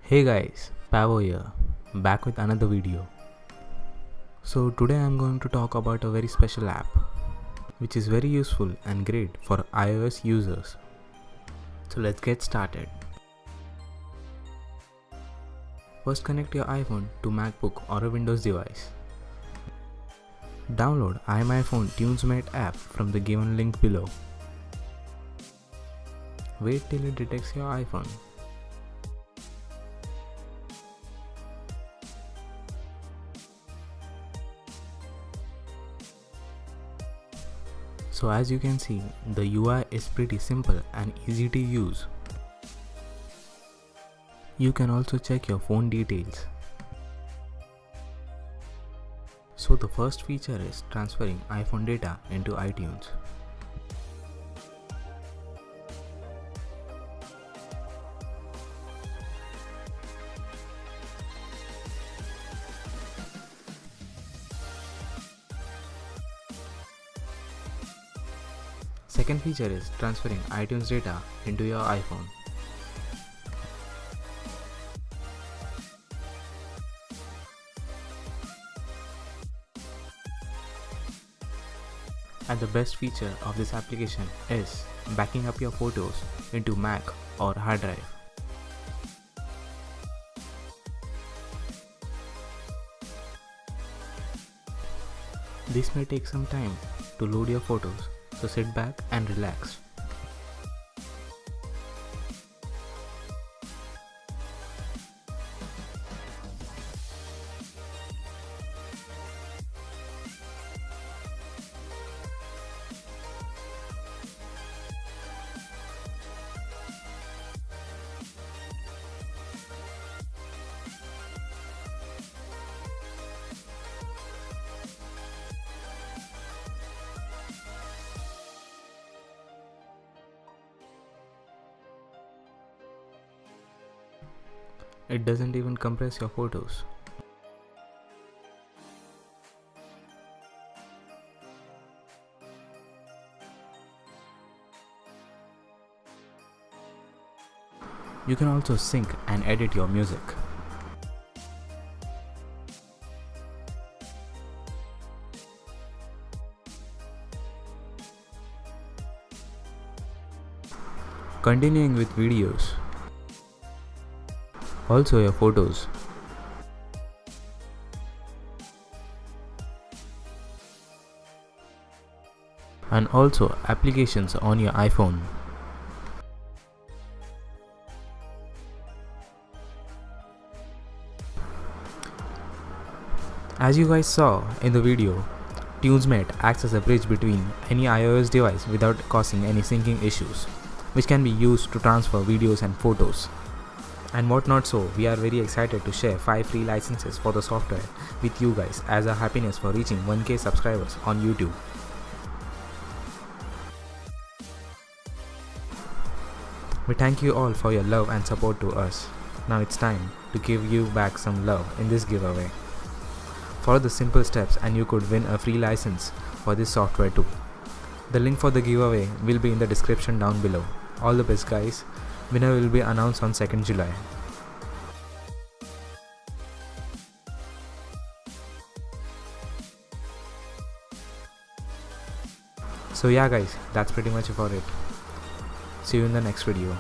Hey guys, Pavo here, back with another video. So today I'm going to talk about a very special app which is very useful and great for iOS users. So let's get started. First, connect your iPhone to MacBook or a Windows device. Download iMyFone TunesMate app from the given link below. Wait till it detects your iPhone. So as you can see, the UI is pretty simple and easy to use. You can also check your phone details. So the first feature is transferring iPhone data into iTunes. Second feature is transferring iTunes data into your iPhone. And the best feature of this application is backing up your photos into Mac or hard drive. This may take some time to load your photos, so sit back and relax. It doesn't even compress your photos. You can also sync and edit your music. Continuing with videos. Also your photos. And also applications on your iPhone. As you guys saw in the video, TunesMate acts as a bridge between any iOS device without causing any syncing issues, which can be used to transfer videos and photos. And whatnot, so we are very excited to share 5 free licenses for the software with you guys as our happiness for reaching 1K subscribers on YouTube. We thank you all for your love and support to us. Now it's time to give you back some love in this giveaway. Follow the simple steps and you could win a free license for this software too. The link for the giveaway will be in the description down below. All the best guys. Winner will be announced on 2nd July. So yeah guys, that's pretty much about it. See you in the next video.